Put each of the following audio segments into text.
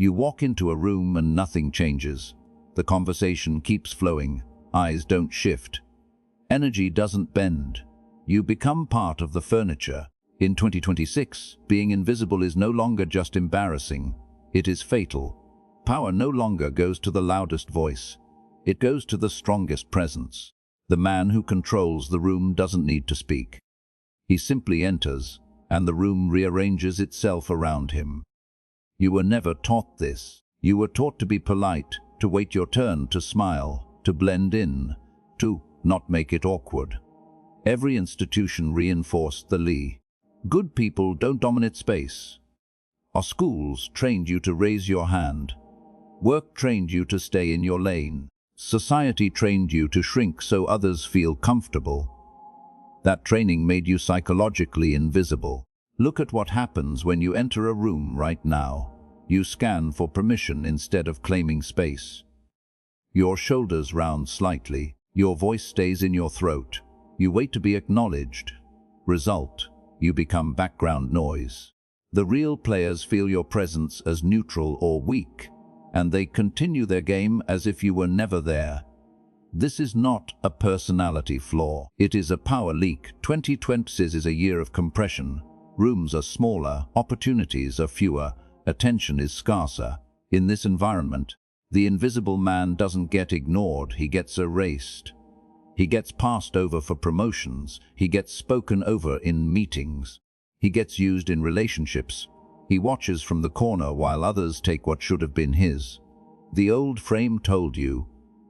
You walk into a room and nothing changes. The conversation keeps flowing. Eyes don't shift. Energy doesn't bend. You become part of the furniture. In 2026, being invisible is no longer just embarrassing. It is fatal. Power no longer goes to the loudest voice. It goes to the strongest presence. The man who controls the room doesn't need to speak. He simply enters, and the room rearranges itself around him. You were never taught this. You were taught to be polite, to wait your turn, to smile, to blend in, to not make it awkward. Every institution reinforced the lie. Good people don't dominate space. Our schools trained you to raise your hand. Work trained you to stay in your lane. Society trained you to shrink so others feel comfortable. That training made you psychologically invisible. Look at what happens when you enter a room right now. You scan for permission instead of claiming space. Your shoulders round slightly. Your voice stays in your throat. You wait to be acknowledged. Result: you become background noise. The real players feel your presence as neutral or weak, and they continue their game as if you were never there. This is not a personality flaw. It is a power leak. 2020 is a year of compression. Rooms are smaller, opportunities are fewer, attention is scarcer. In this environment, the invisible man doesn't get ignored, he gets erased. He gets passed over for promotions, he gets spoken over in meetings. He gets used in relationships. He watches from the corner while others take what should have been his. The old frame told you,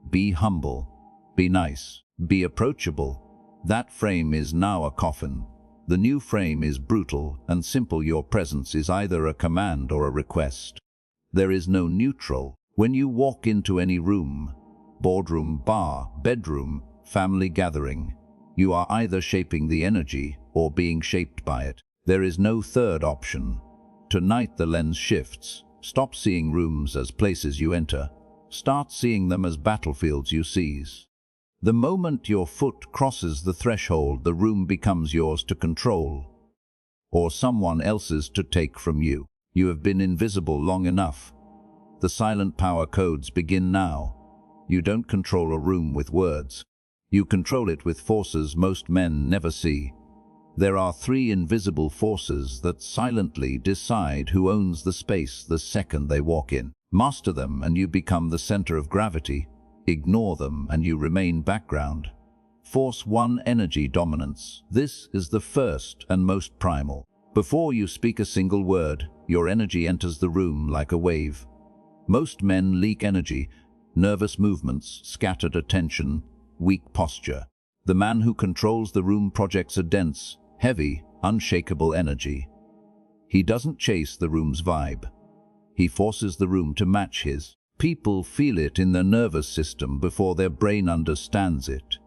be humble, be nice, be approachable. That frame is now a coffin. The new frame is brutal and simple. Your presence is either a command or a request. There is no neutral. When you walk into any room, boardroom, bar, bedroom, family gathering, you are either shaping the energy or being shaped by it. There is no third option. Tonight the lens shifts. Stop seeing rooms as places you enter. Start seeing them as battlefields you seize. The moment your foot crosses the threshold, the room becomes yours to control, or someone else's to take from you. You have been invisible long enough. The silent power codes begin now. You don't control a room with words. You control it with forces most men never see. There are 3 invisible forces that silently decide who owns the space the second they walk in. Master them and you become the center of gravity. Ignore them and you remain background. Force 1: energy dominance. This is the first and most primal. Before you speak a single word, your energy enters the room like a wave. Most men leak energy, nervous movements, scattered attention, weak posture. The man who controls the room projects a dense, heavy, unshakable energy. He doesn't chase the room's vibe. He forces the room to match his. People feel it in their nervous system before their brain understands it.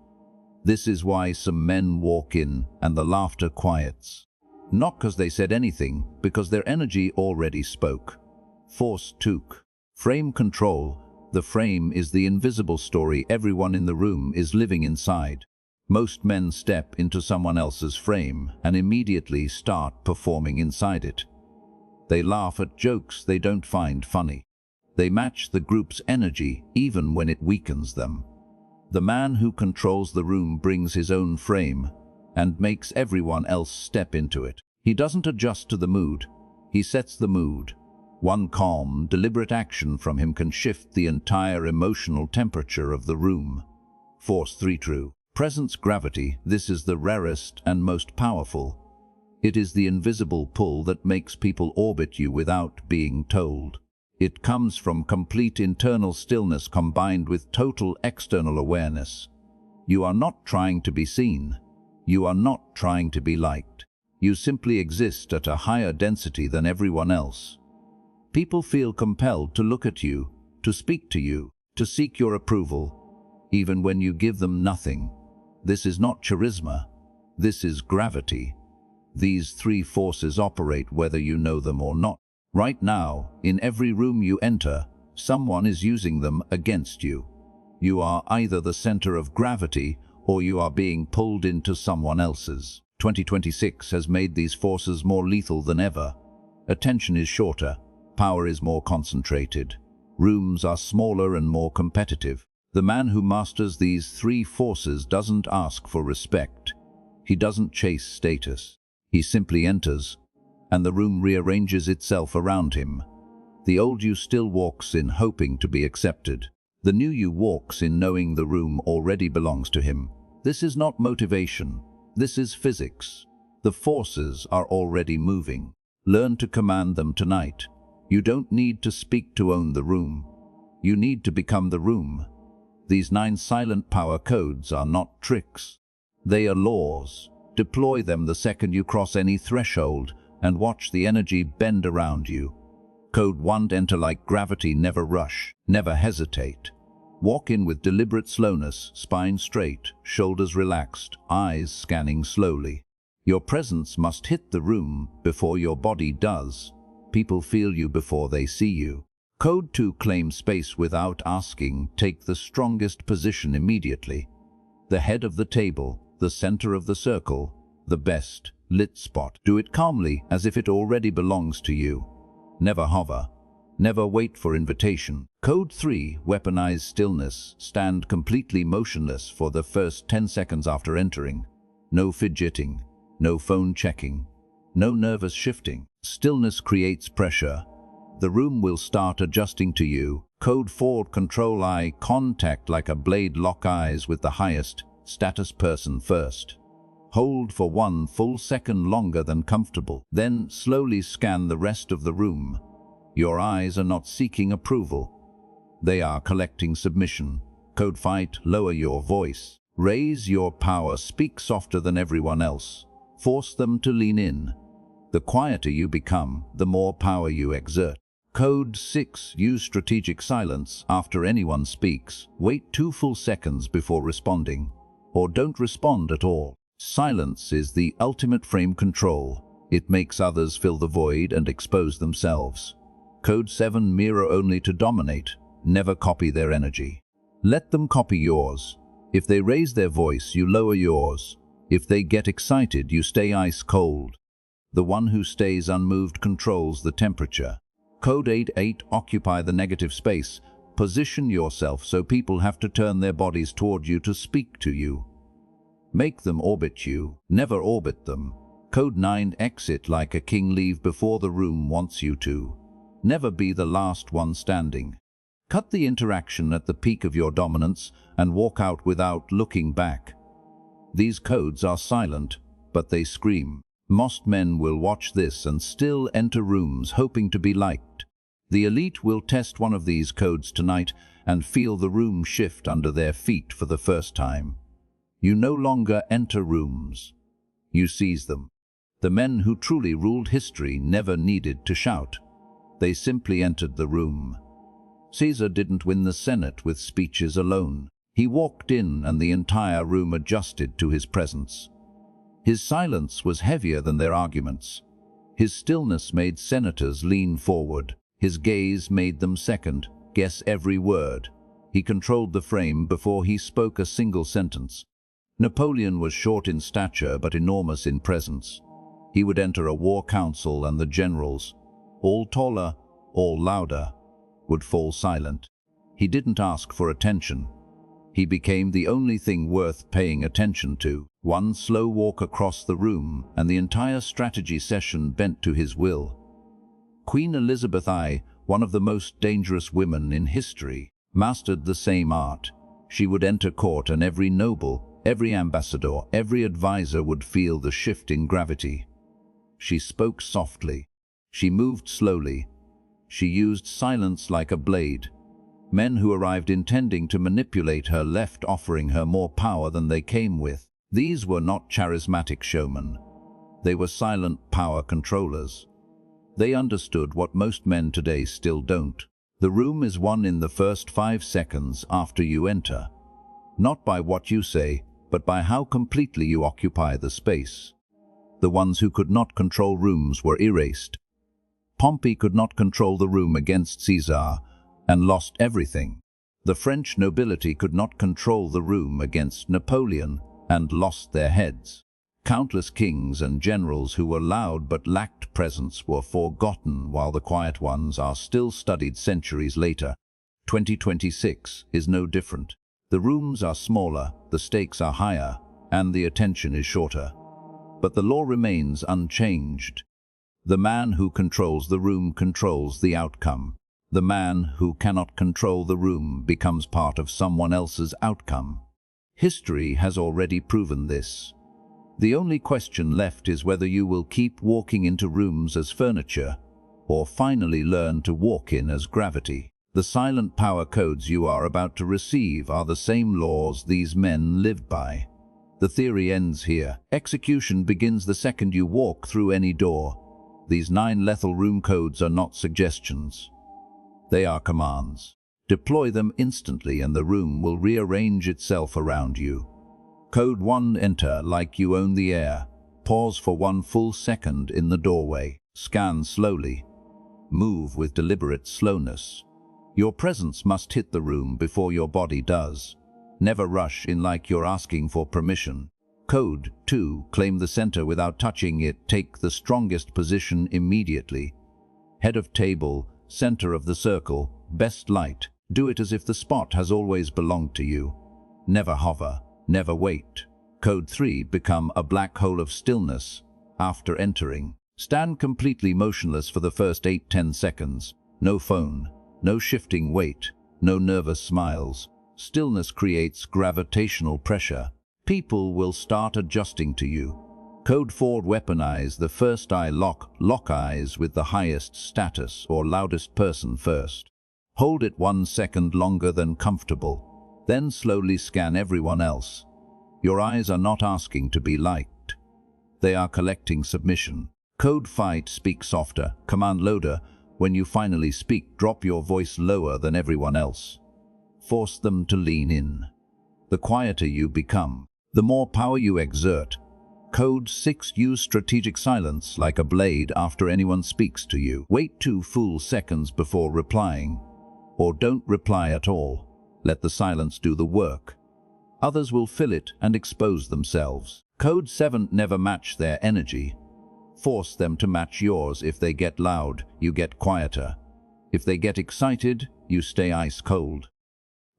This is why some men walk in and the laughter quiets. Not because they said anything, because their energy already spoke. Force 2. Frame control. The frame is the invisible story everyone in the room is living inside. Most men step into someone else's frame and immediately start performing inside it. They laugh at jokes they don't find funny. They match the group's energy even when it weakens them. The man who controls the room brings his own frame and makes everyone else step into it. He doesn't adjust to the mood, he sets the mood. One calm, deliberate action from him can shift the entire emotional temperature of the room. Force 3. True. Presence gravity. This is the rarest and most powerful. It is the invisible pull that makes people orbit you without being told. It comes from complete internal stillness combined with total external awareness. You are not trying to be seen. You are not trying to be liked. You simply exist at a higher density than everyone else. People feel compelled to look at you, to speak to you, to seek your approval, even when you give them nothing. This is not charisma. This is gravity. These 3 forces operate whether you know them or not. Right now, in every room you enter, someone is using them against you. You are either the center of gravity or you are being pulled into someone else's. 2026 has made these forces more lethal than ever. Attention is shorter. Power is more concentrated. Rooms are smaller and more competitive. The man who masters these three forces doesn't ask for respect. He doesn't chase status. He simply enters, and the room rearranges itself around him. The old you still walks in hoping to be accepted. The new you walks in knowing the room already belongs to him. This is not motivation. This is physics. The forces are already moving. Learn to command them tonight. You don't need to speak to own the room. You need to become the room. These 9 silent power codes are not tricks. They are laws. Deploy them the second you cross any threshold and watch the energy bend around you. Code 1: enter like gravity, never rush, never hesitate. Walk in with deliberate slowness, spine straight, shoulders relaxed, eyes scanning slowly. Your presence must hit the room before your body does. People feel you before they see you. Code 2: claim space without asking, take the strongest position immediately. The head of the table, the center of the circle, the best lit spot. Do it calmly, as if it already belongs to you. Never hover. Never wait for invitation. Code 3: weaponize stillness. Stand completely motionless for the first 10 seconds after entering. No fidgeting, no phone checking, no nervous shifting. Stillness creates pressure. The room will start adjusting to you. Code 4: control eye contact like a blade. Lock eyes with the highest status person first. Hold for 1 full second longer than comfortable. Then slowly scan the rest of the room. Your eyes are not seeking approval. They are collecting submission. Code 5: lower your voice. Raise your power. Speak softer than everyone else. Force them to lean in. The quieter you become, the more power you exert. Code 6: use strategic silence. After anyone speaks, wait 2 full seconds before responding, or don't respond at all. Silence is the ultimate frame control. It makes others fill the void and expose themselves. Code 7: mirror only to dominate. Never copy their energy. Let them copy yours. If they raise their voice, you lower yours. If they get excited, you stay ice cold. The one who stays unmoved controls the temperature. Code 8: occupy the negative space. Position yourself so people have to turn their bodies toward you to speak to you. Make them orbit you, never orbit them. Code 9: exit like a king. Leave before the room wants you to. Never be the last one standing. Cut the interaction at the peak of your dominance and walk out without looking back. These codes are silent, but they scream. Most men will watch this and still enter rooms hoping to be liked. The elite will test one of these codes tonight and feel the room shift under their feet for the first time. You no longer enter rooms. You seize them. The men who truly ruled history never needed to shout. They simply entered the room. Caesar didn't win the Senate with speeches alone. He walked in and the entire room adjusted to his presence. His silence was heavier than their arguments. His stillness made senators lean forward. His gaze made them second, guess every word. He controlled the frame before he spoke a single sentence. Napoleon was short in stature but enormous in presence. He would enter a war council and the generals, all taller, all louder, would fall silent. He didn't ask for attention. He became the only thing worth paying attention to. One slow walk across the room and the entire strategy session bent to his will. Queen Elizabeth I, one of the most dangerous women in history, mastered the same art. She would enter court and every noble, every ambassador, every advisor would feel the shift in gravity. She spoke softly. She moved slowly. She used silence like a blade. Men who arrived intending to manipulate her left offering her more power than they came with. These were not charismatic showmen. They were silent power controllers. They understood what most men today still don't. The room is won in the first 5 seconds after you enter. Not by what you say, but by how completely you occupy the space. The ones who could not control rooms were erased. Pompey could not control the room against Caesar and lost everything. The French nobility could not control the room against Napoleon and lost their heads. Countless kings and generals who were loud but lacked presence were forgotten, while the quiet ones are still studied centuries later. 2026 is no different. The rooms are smaller, the stakes are higher, and the attention is shorter. But the law remains unchanged. The man who controls the room controls the outcome. The man who cannot control the room becomes part of someone else's outcome. History has already proven this. The only question left is whether you will keep walking into rooms as furniture, or finally learn to walk in as gravity. The silent power codes you are about to receive are the same laws these men lived by. The theory ends here. Execution begins the second you walk through any door. These 9 lethal room codes are not suggestions. They are commands. Deploy them instantly and the room will rearrange itself around you. Code 1: enter like you own the air. Pause for 1 full second in the doorway. Scan slowly. Move with deliberate slowness. Your presence must hit the room before your body does. Never rush in like you're asking for permission. Code 2: claim the center without touching it. Take the strongest position immediately. Head of table, center of the circle, best light. Do it as if the spot has always belonged to you. Never hover. Never wait. Code 3: become a black hole of stillness. After entering, stand completely motionless for the first 8–10 seconds. No phone, no shifting weight, no nervous smiles. Stillness creates gravitational pressure. People will start adjusting to you. Code 4: weaponize the first eye lock. Lock eyes with the highest status or loudest person first. Hold it 1 second longer than comfortable. Then slowly scan everyone else. Your eyes are not asking to be liked. They are collecting submission. Code 5: speak softer. Command loader: when you finally speak, drop your voice lower than everyone else. Force them to lean in. The quieter you become, the more power you exert. Code 6: use strategic silence like a blade after anyone speaks to you. Wait 2 full seconds before replying. Or don't reply at all. Let the silence do the work. Others will fill it and expose themselves. Code 7: never match their energy. Force them to match yours. If they get loud, you get quieter. If they get excited, you stay ice cold.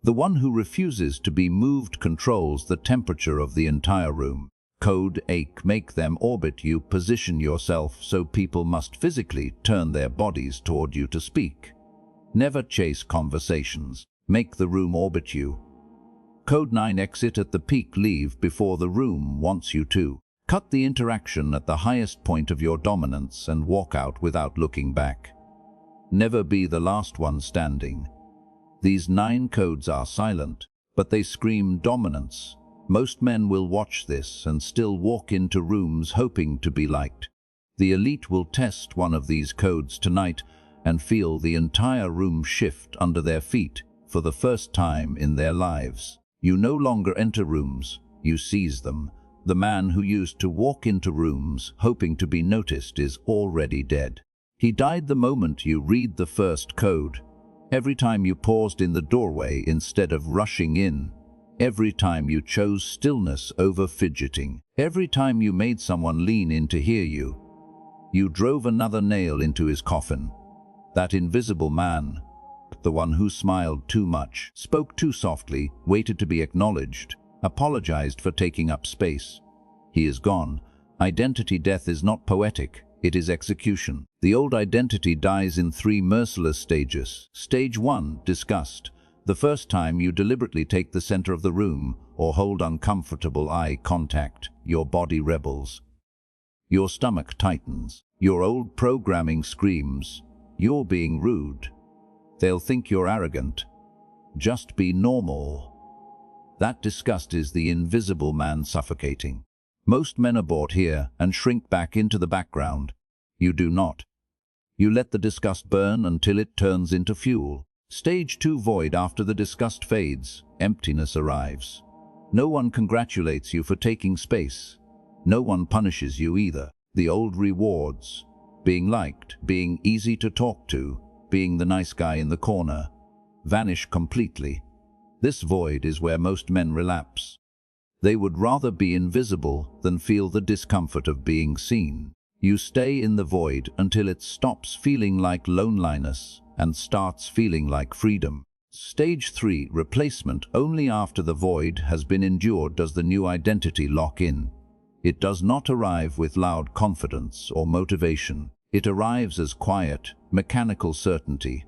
The one who refuses to be moved controls the temperature of the entire room. Code 8: make them orbit you. Position yourself so people must physically turn their bodies toward you to speak. Never chase conversations. Make the room orbit you. Code 9: exit at the peak. Leave before the room wants you to. Cut the interaction at the highest point of your dominance and walk out without looking back. Never be the last one standing. These 9 codes are silent, but they scream dominance. Most men will watch this and still walk into rooms hoping to be liked. The elite will test one of these codes tonight and feel the entire room shift under their feet. For the first time in their lives, you no longer enter rooms, you seize them. The man who used to walk into rooms hoping to be noticed is already dead. He died the moment you read the first code. Every time you paused in the doorway instead of rushing in. Every time you chose stillness over fidgeting. Every time you made someone lean in to hear you. You drove another nail into his coffin. That invisible man, the one who smiled too much, spoke too softly, waited to be acknowledged, apologized for taking up space. He is gone. Identity death is not poetic, it is execution. The old identity dies in 3 merciless stages. Stage 1: disgust. The first time you deliberately take the center of the room or hold uncomfortable eye contact, your body rebels. Your stomach tightens. Your old programming screams, "You're being rude." They'll think you're arrogant. Just be normal. That disgust is the invisible man suffocating. Most men abort here and shrink back into the background. You do not. You let the disgust burn until it turns into fuel. Stage 2: void. After the disgust fades, emptiness arrives. No one congratulates you for taking space. No one punishes you either. The old rewards, being liked, being easy to talk to, being the nice guy in the corner, vanish completely. This void is where most men relapse. They would rather be invisible than feel the discomfort of being seen. You stay in the void until it stops feeling like loneliness and starts feeling like freedom. Stage 3, replacement. Only after the void has been endured does the new identity lock in. It does not arrive with loud confidence or motivation. It arrives as quiet, mechanical certainty.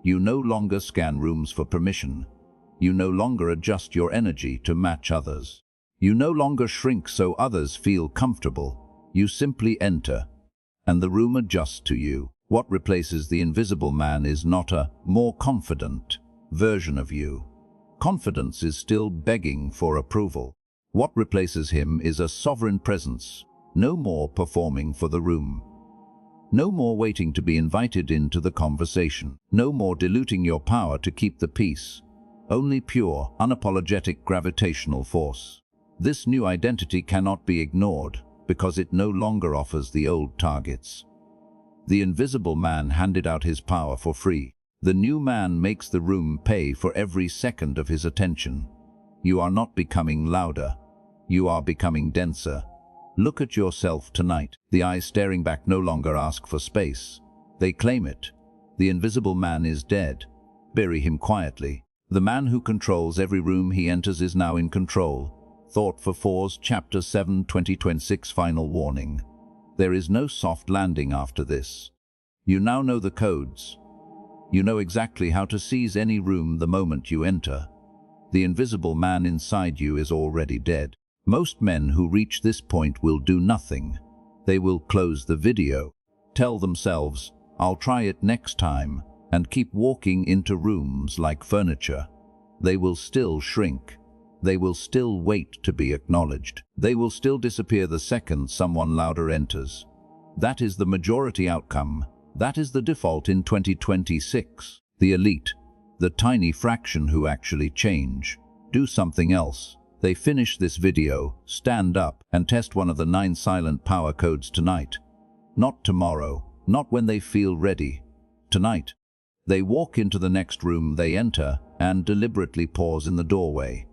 You no longer scan rooms for permission. You no longer adjust your energy to match others. You no longer shrink so others feel comfortable. You simply enter, and the room adjusts to you. What replaces the invisible man is not a more confident version of you. Confidence is still begging for approval. What replaces him is a sovereign presence, no more performing for the room. No more waiting to be invited into the conversation. No more diluting your power to keep the peace. Only pure, unapologetic gravitational force. This new identity cannot be ignored because it no longer offers the old targets. The invisible man handed out his power for free. The new man makes the room pay for every second of his attention. You are not becoming louder. You are becoming denser. Look at yourself tonight. The eyes staring back no longer ask for space. They claim it. The invisible man is dead. Bury him quietly. The man who controls every room he enters is now in control. Thought for Fours, Chapter 7, 2026. Final warning. There is no soft landing after this. You now know the codes. You know exactly how to seize any room the moment you enter. The invisible man inside you is already dead. Most men who reach this point will do nothing. They will close the video, tell themselves, "I'll try it next time," and keep walking into rooms like furniture. They will still shrink. They will still wait to be acknowledged. They will still disappear the second someone louder enters. That is the majority outcome. That is the default in 2026. The elite, the tiny fraction who actually change, do something else. They finish this video, stand up, and test one of the 9 silent power codes tonight. Not tomorrow, not when they feel ready. Tonight. They walk into the next room they enter and deliberately pause in the doorway.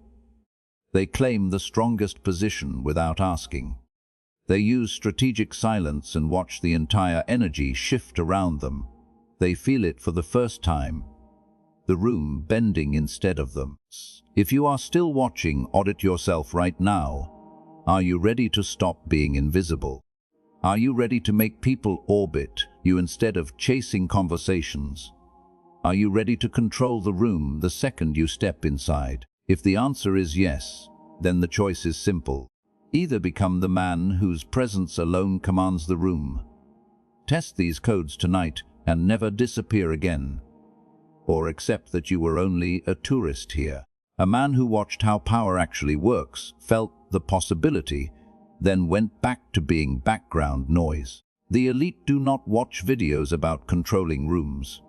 They claim the strongest position without asking. They use strategic silence and watch the entire energy shift around them. They feel it for the first time. The room bending instead of them. If you are still watching, audit yourself right now. Are you ready to stop being invisible? Are you ready to make people orbit you instead of chasing conversations? Are you ready to control the room the second you step inside? If the answer is yes, then the choice is simple. Either become the man whose presence alone commands the room. Test these codes tonight and never disappear again. Or accept that you were only a tourist here. A man who watched how power actually works, felt the possibility, then went back to being background noise. The elite do not watch videos about controlling rooms.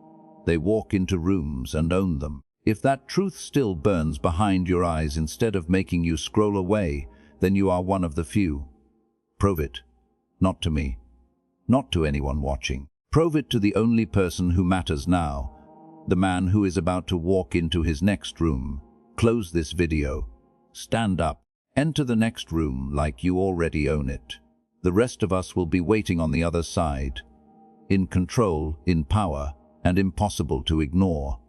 They walk into rooms and own them. If that truth still burns behind your eyes instead of making you scroll away, then you are one of the few. Prove it. Not to me. Not to anyone watching. Prove it to the only person who matters now. The man who is about to walk into his next room. Close this video. Stand up. Enter the next room like you already own it. The rest of us will be waiting on the other side. In control, in power, and impossible to ignore.